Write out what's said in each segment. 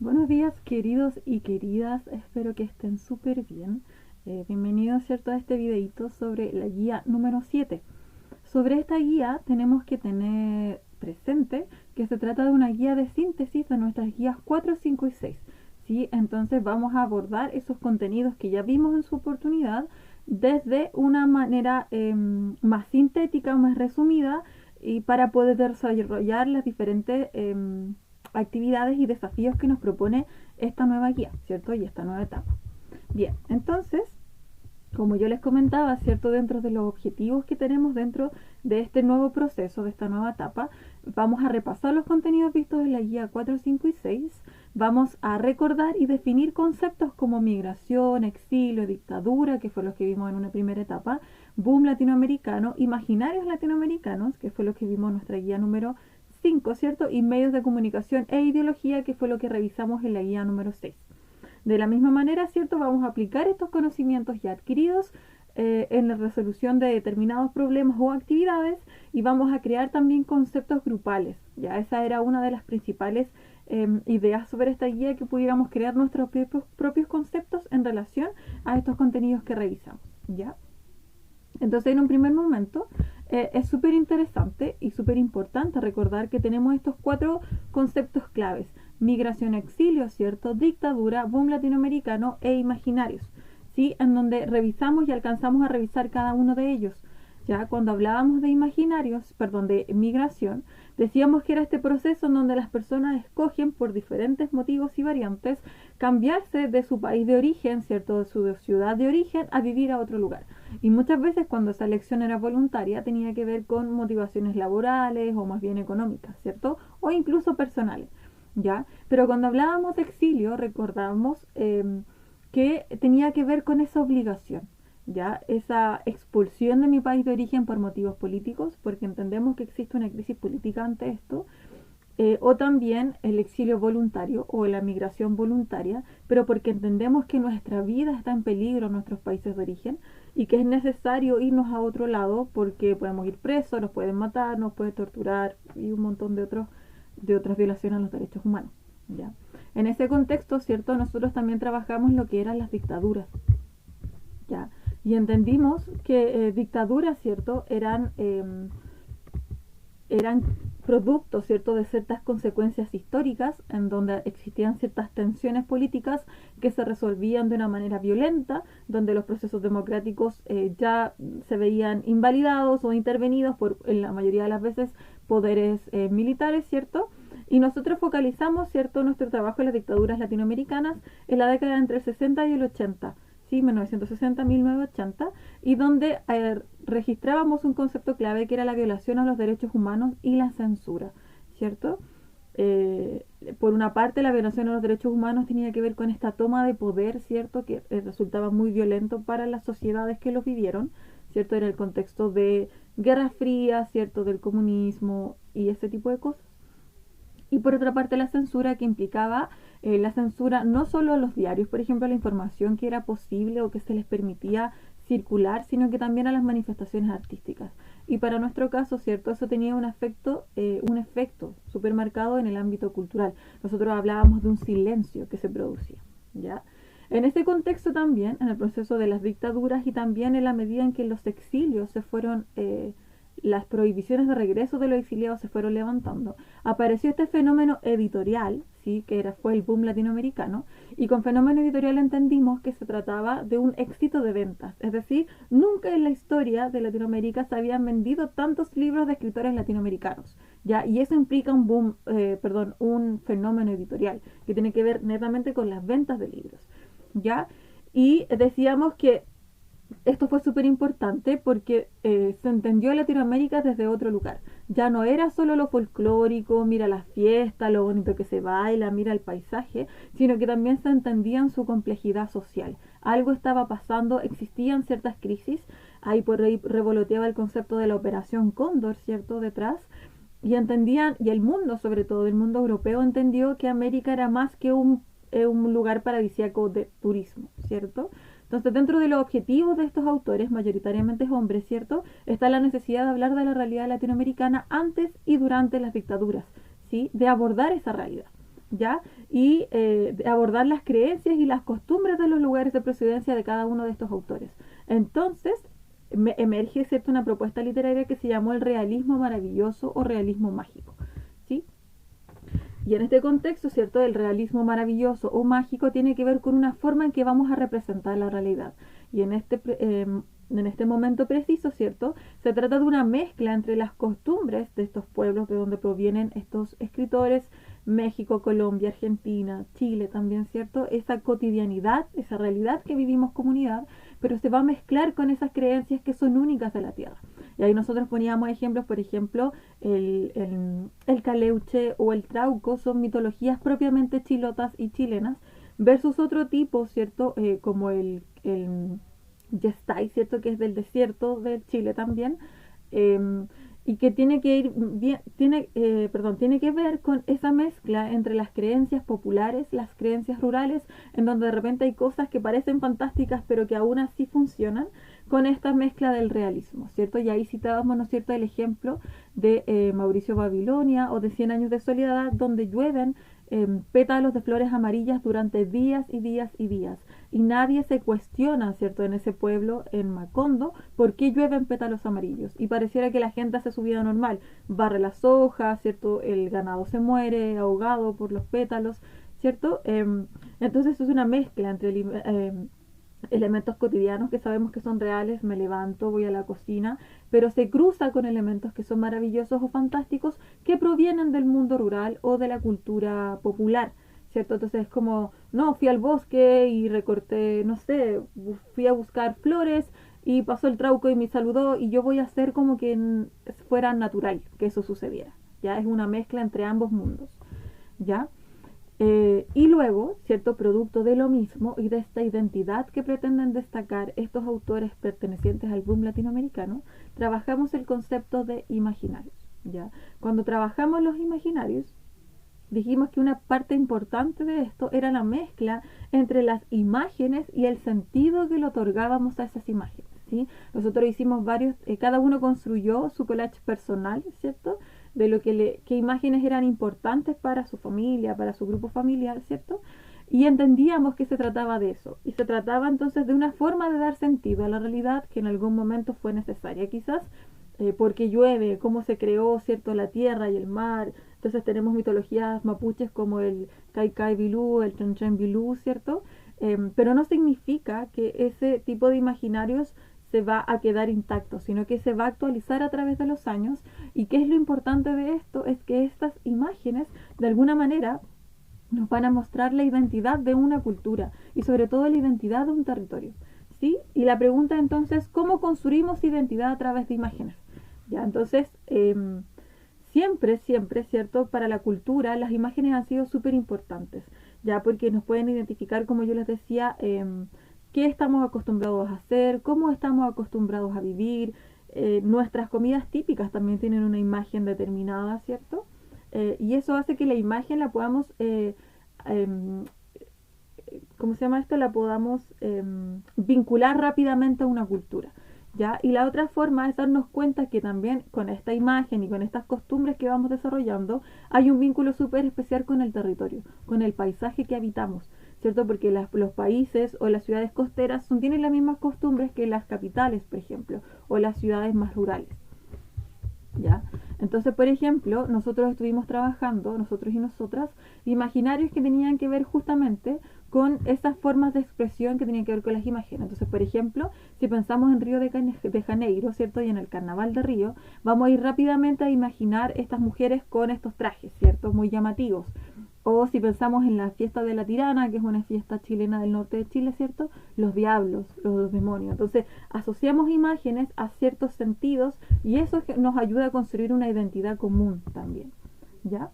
Buenos días, queridos y queridas, espero que estén súper bien. Bienvenidos, ¿cierto?, a este videito sobre la guía número 7. Sobre esta guía tenemos que tener presente que se trata de una guía de síntesis de nuestras guías 4, 5 y 6. ¿Sí? Entonces vamos a abordar esos contenidos que ya vimos en su oportunidad desde una manera más sintética, más resumida, y para poder desarrollar las diferentes actividades y desafíos que nos propone esta nueva guía, ¿cierto? Y esta nueva etapa. Bien, entonces, como yo les comentaba, ¿cierto? Dentro de los objetivos que tenemos dentro de este nuevo proceso, de esta nueva etapa, vamos a repasar los contenidos vistos en la guía 4, 5 y 6. Vamos a recordar y definir conceptos como migración, exilio, dictadura, que fue lo que vimos en una primera etapa, boom latinoamericano, imaginarios latinoamericanos, que fue lo que vimos en nuestra guía número 5, ¿cierto? Y medios de comunicación e ideología, que fue lo que revisamos en la guía número 6. De la misma manera, ¿cierto? Vamos a aplicar estos conocimientos ya adquiridos en la resolución de determinados problemas o actividades, y vamos a crear también conceptos grupales. Ya esa era una de las principales ideas sobre esta guía, que pudiéramos crear nuestros propios conceptos en relación a estos contenidos que revisamos. ¿Ya? Entonces, en un primer momento, es súper interesante y súper importante recordar que tenemos estos 4 conceptos claves: migración, exilio, ¿cierto? Dictadura, boom latinoamericano e imaginarios, ¿sí? En donde revisamos y alcanzamos a revisar cada uno de ellos. Ya cuando hablábamos de imaginarios, perdón, de migración, decíamos que era este proceso en donde las personas escogen por diferentes motivos y variantes cambiarse de su país de origen, ¿cierto? De su ciudad de origen, a vivir a otro lugar. Y muchas veces, cuando esa elección era voluntaria, tenía que ver con motivaciones laborales o más bien económicas, ¿cierto? O incluso personales, ¿ya? Pero cuando hablábamos de exilio, recordábamos que tenía que ver con esa obligación, ¿ya? Esa expulsión de mi país de origen por motivos políticos, porque entendemos que existe una crisis política ante esto, o también el exilio voluntario o la migración voluntaria, pero porque entendemos que nuestra vida está en peligro en nuestros países de origen y que es necesario irnos a otro lado, porque podemos ir presos, nos pueden matar, nos pueden torturar y un montón de otras violaciones a los derechos humanos. ¿Ya? En ese contexto, ¿cierto? Nosotros también trabajamos lo que eran las dictaduras. ¿Ya? Y entendimos que dictaduras, ¿cierto? Eran producto, ¿cierto?, de ciertas consecuencias históricas, en donde existían ciertas tensiones políticas que se resolvían de una manera violenta, donde los procesos democráticos ya se veían invalidados o intervenidos por, en la mayoría de las veces, poderes militares, ¿cierto? Y nosotros focalizamos, ¿cierto?, nuestro trabajo en las dictaduras latinoamericanas en la década entre el 60 y el 80, ¿sí? 1960-1980, y donde registrábamos un concepto clave, que era la violación a los derechos humanos y la censura, ¿cierto? Por una parte, la violación a los derechos humanos tenía que ver con esta toma de poder, ¿cierto?, que resultaba muy violento para las sociedades que los vivieron, ¿cierto? En el contexto de Guerra Fría, ¿cierto?, del comunismo y ese tipo de cosas. Y por otra parte, la censura, que implicaba la censura no solo a los diarios, por ejemplo, a la información que era posible o que se les permitía circular, sino que también a las manifestaciones artísticas. Y para nuestro caso, ¿cierto?, eso tenía un efecto súper marcado en el ámbito cultural. Nosotros hablábamos de un silencio que se producía, ¿ya? En ese contexto también, en el proceso de las dictaduras y también en la medida en que los exilios se fueron, las prohibiciones de regreso de los exiliados se fueron levantando, apareció este fenómeno editorial, ¿sí?, fue el boom latinoamericano, y con fenómeno editorial entendimos que se trataba de un éxito de ventas, es decir, nunca en la historia de Latinoamérica se habían vendido tantos libros de escritores latinoamericanos, ¿ya? Y eso implica un boom, un fenómeno editorial que tiene que ver netamente con las ventas de libros, ¿ya? Y decíamos que esto fue súper importante porque se entendió Latinoamérica desde otro lugar. Ya no era solo lo folclórico, mira la fiesta, lo bonito que se baila, mira el paisaje, sino que también se entendía en su complejidad social. Algo estaba pasando, existían ciertas crisis, ahí por ahí revoloteaba el concepto de la Operación Cóndor, ¿cierto?, detrás, y entendían, y el mundo, sobre todo el mundo europeo, entendió que América era más que un lugar paradisíaco de turismo, ¿cierto? Entonces, dentro de los objetivos de estos autores, mayoritariamente hombres, ¿cierto?, está la necesidad de hablar de la realidad latinoamericana antes y durante las dictaduras, ¿sí?, de abordar esa realidad. ¿ya? Y abordar las creencias y las costumbres de los lugares de procedencia de cada uno de estos autores. Entonces, emerge, ¿cierto?, una propuesta literaria que se llamó el realismo maravilloso o realismo mágico, ¿sí? Y en este contexto, ¿cierto?, el realismo maravilloso o mágico tiene que ver con una forma en que vamos a representar la realidad. Y en este momento preciso, ¿cierto?, se trata de una mezcla entre las costumbres de estos pueblos de donde provienen estos escritores, México, Colombia, Argentina, Chile también, ¿cierto?, esa cotidianidad, esa realidad que vivimos comunidad, pero se va a mezclar con esas creencias que son únicas de la tierra. Y ahí nosotros poníamos ejemplos, por ejemplo, el caleuche o el trauco son mitologías propiamente chilotas y chilenas, versus otro tipo, ¿cierto? Como el yestay, ¿cierto? Que es del desierto de Chile también. eh, y que tiene que ir bien, tiene que ver con esa mezcla entre las creencias populares, las creencias rurales, en donde de repente hay cosas que parecen fantásticas, pero que aún así funcionan, con esta mezcla del realismo, ¿cierto? Y ahí citábamos, ¿no es cierto?, el ejemplo de Mauricio Babilonia o de Cien años de soledad, donde llueven pétalos de flores amarillas durante días y días y días. Y nadie se cuestiona, ¿cierto?, en ese pueblo, en Macondo, por qué llueven pétalos amarillos. Y pareciera que la gente hace su vida normal, barre las hojas, ¿cierto?, el ganado se muere ahogado por los pétalos, ¿cierto? Entonces es una mezcla entre elementos cotidianos que sabemos que son reales, me levanto, voy a la cocina, pero se cruza con elementos que son maravillosos o fantásticos que provienen del mundo rural o de la cultura popular, ¿cierto? Entonces es como, no, fui al bosque y recorté, no sé, fui a buscar flores y pasó el trauco y me saludó y yo voy a hacer como que fuera natural que eso sucediera, ¿ya? Es una mezcla entre ambos mundos, ¿ya? Y luego, ¿cierto?, producto de lo mismo y de esta identidad que pretenden destacar estos autores pertenecientes al boom latinoamericano, trabajamos el concepto de imaginarios, ¿ya? Cuando trabajamos los imaginarios, dijimos que una parte importante de esto era la mezcla entre las imágenes y el sentido que le otorgábamos a esas imágenes, ¿sí? Nosotros hicimos varios, cada uno construyó su collage personal, ¿cierto?, de lo que qué imágenes eran importantes para su familia, para su grupo familiar, ¿cierto? Y entendíamos que se trataba de eso. Y se trataba entonces de una forma de dar sentido a la realidad que en algún momento fue necesaria, quizás, porque llueve, cómo se creó, ¿cierto?, la tierra y el mar. Entonces tenemos mitologías mapuches como el Kai Kai Bilú, el Chen Chen Bilú, ¿cierto? Pero no significa que ese tipo de imaginarios se va a quedar intacto, sino que se va a actualizar a través de los años. ¿Y qué es lo importante de esto? Es que estas imágenes, de alguna manera, nos van a mostrar la identidad de una cultura y sobre todo la identidad de un territorio, ¿sí? Y la pregunta entonces, ¿cómo construimos identidad a través de imágenes? Ya, entonces, siempre, ¿cierto? Para la cultura las imágenes han sido súper importantes, ya porque nos pueden identificar, como yo les decía, qué estamos acostumbrados a hacer, cómo estamos acostumbrados a vivir. Nuestras comidas típicas también tienen una imagen determinada, ¿cierto? Y eso hace que la imagen la podamos, em, ¿cómo se llama esto? La podamos vincular rápidamente a una cultura, ¿ya? Y la otra forma es darnos cuenta que también con esta imagen y con estas costumbres que vamos desarrollando hay un vínculo súper especial con el territorio, con el paisaje que habitamos, ¿cierto? Porque los países o las ciudades costeras tienen las mismas costumbres que las capitales, por ejemplo, o las ciudades más rurales, ¿ya? Entonces, por ejemplo, nosotros estuvimos trabajando, nosotros y nosotras, imaginarios que tenían que ver justamente con esas formas de expresión que tenían que ver con las imágenes. Entonces, por ejemplo, si pensamos en Río de Janeiro, ¿cierto? Y en el Carnaval de Río, vamos a ir rápidamente a imaginar estas mujeres con estos trajes, ¿cierto? Muy llamativos. O si pensamos en la fiesta de la Tirana, que es una fiesta chilena del norte de Chile, ¿cierto? Los diablos, los demonios. Entonces, asociamos imágenes a ciertos sentidos y eso nos ayuda a construir una identidad común también, ¿ya?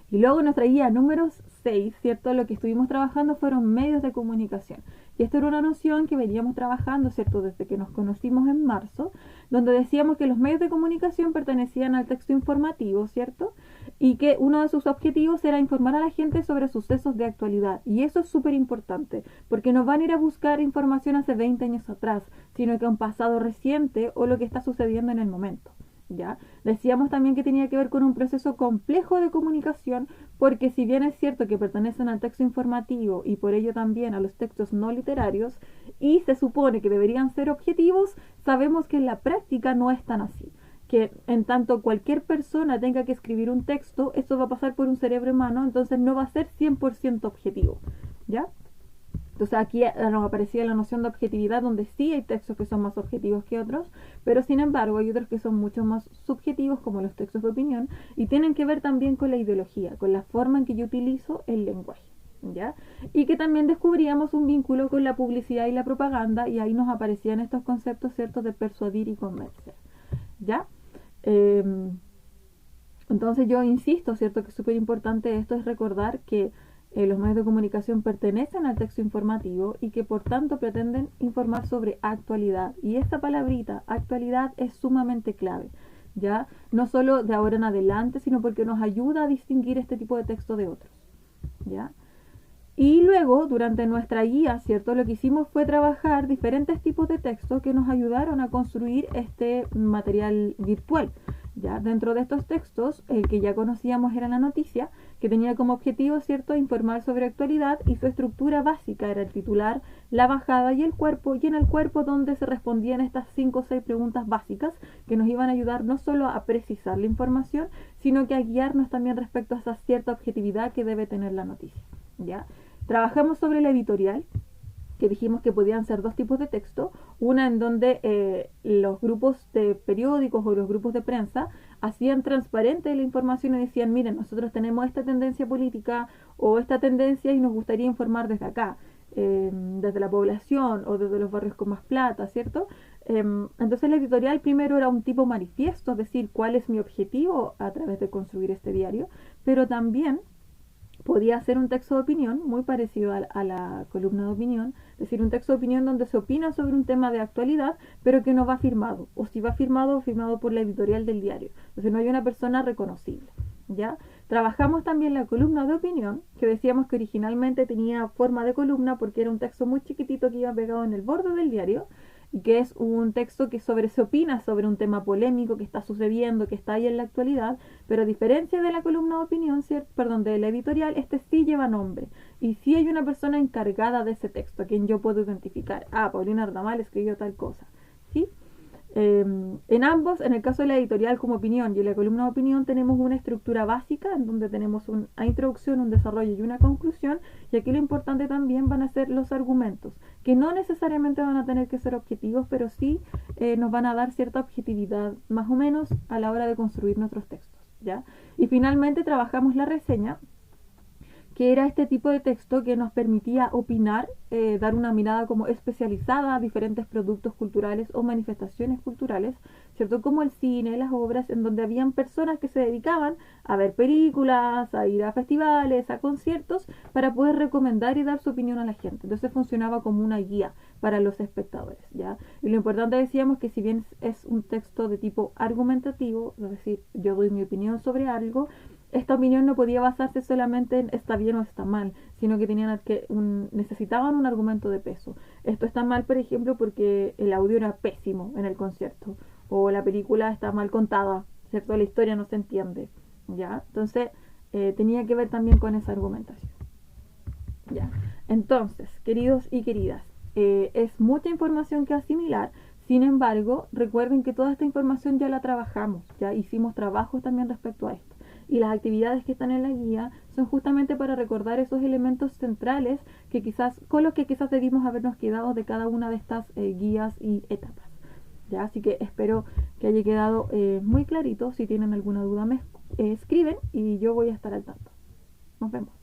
Y luego nuestra guía número 6, ¿cierto? Lo que estuvimos trabajando fueron medios de comunicación. Y esto era una noción que veníamos trabajando, ¿cierto? Desde que nos conocimos en marzo, donde decíamos que los medios de comunicación pertenecían al texto informativo, ¿cierto? Y que uno de sus objetivos era informar a la gente sobre sucesos de actualidad. Y eso es súper importante, porque no van a ir a buscar información hace 20 años atrás, sino que a un pasado reciente o lo que está sucediendo en el momento, ¿Ya? Decíamos también que tenía que ver con un proceso complejo de comunicación, porque si bien es cierto que pertenecen al texto informativo y por ello también a los textos no literarios, y se supone que deberían ser objetivos, sabemos que en la práctica no es tan así. Que en tanto cualquier persona tenga que escribir un texto, esto va a pasar por un cerebro humano, entonces no va a ser 100% objetivo. ¿Ya? Entonces aquí nos aparecía la noción de objetividad, donde sí hay textos que son más objetivos que otros, pero sin embargo hay otros que son mucho más subjetivos, como los textos de opinión, y tienen que ver también con la ideología, con la forma en que yo utilizo el lenguaje. ¿Ya? Y que también descubríamos un vínculo con la publicidad y la propaganda, y ahí nos aparecían estos conceptos, ¿cierto?, de persuadir y convencer. ¿Ya? Eh, entonces yo insisto, ¿cierto?, que es súper importante esto, es recordar que los medios de comunicación pertenecen al texto informativo y que por tanto pretenden informar sobre actualidad. Y esta palabrita, actualidad, es sumamente clave, ¿ya? No solo de ahora en adelante, sino porque nos ayuda a distinguir este tipo de texto de otros, ¿ya? Y luego, durante nuestra guía, ¿cierto? Lo que hicimos fue trabajar diferentes tipos de textos que nos ayudaron a construir este material virtual. ¿Ya? Dentro de estos textos, el que ya conocíamos era la noticia, que tenía como objetivo, ¿cierto?, informar sobre actualidad, y su estructura básica era el titular, la bajada y en el cuerpo donde se respondían estas 5 o 6 preguntas básicas que nos iban a ayudar no solo a precisar la información, sino que a guiarnos también respecto a esa cierta objetividad que debe tener la noticia. ¿Ya? Trabajamos sobre la editorial, que dijimos que podían ser dos tipos de texto, una en donde los grupos de periódicos o los grupos de prensa hacían transparente la información y decían, miren, nosotros tenemos esta tendencia política o esta tendencia y nos gustaría informar desde acá, desde la población o desde los barrios con más plata, ¿cierto? Entonces la editorial primero era un tipo manifiesto, es decir, cuál es mi objetivo a través de construir este diario, pero también podía ser un texto de opinión muy parecido a la columna de opinión, es decir, un texto de opinión donde se opina sobre un tema de actualidad, pero que no va firmado, o si va firmado, firmado por la editorial del diario. Entonces no hay una persona reconocible. ¿Ya? Trabajamos también la columna de opinión, que decíamos que originalmente tenía forma de columna porque era un texto muy chiquitito que iba pegado en el borde del diario, y que es un texto que se opina sobre un tema polémico que está sucediendo, que está ahí en la actualidad, pero a diferencia de la columna de opinión, perdón, de la editorial, este sí lleva nombre, y sí hay una persona encargada de ese texto, a quien yo puedo identificar. Ah, Paulina Ardamal escribió tal cosa, ¿sí? En ambos, en el caso de la editorial como opinión y en la columna de opinión, tenemos una estructura básica en donde tenemos una introducción, un desarrollo y una conclusión, y aquí lo importante también van a ser los argumentos, que no necesariamente van a tener que ser objetivos, pero sí nos van a dar cierta objetividad más o menos a la hora de construir nuestros textos, ¿ya? Y finalmente trabajamos la reseña, que era este tipo de texto que nos permitía opinar, dar una mirada como especializada a diferentes productos culturales o manifestaciones culturales, ¿cierto? Como el cine, las obras, en donde habían personas que se dedicaban a ver películas, a ir a festivales, a conciertos, para poder recomendar y dar su opinión a la gente. Entonces funcionaba como una guía para los espectadores, ¿ya? Y lo importante, decíamos, que si bien es un texto de tipo argumentativo, es decir, yo doy mi opinión sobre algo, esta opinión no podía basarse solamente en está bien o está mal, sino que necesitaban un argumento de peso. Esto está mal, por ejemplo, porque el audio era pésimo en el concierto, o la película está mal contada, ¿cierto? La historia no se entiende, ¿ya? Entonces, tenía que ver también con esa argumentación, ¿ya? Entonces, queridos y queridas, es mucha información que asimilar. Sin embargo, recuerden que toda esta información ya la trabajamos, ya hicimos trabajos también respecto a esto. Y las actividades que están en la guía son justamente para recordar esos elementos centrales con los que quizás debimos habernos quedado de cada una de estas guías y etapas. ¿Ya? Así que espero que haya quedado muy clarito. Si tienen alguna duda me escriben y yo voy a estar al tanto. Nos vemos.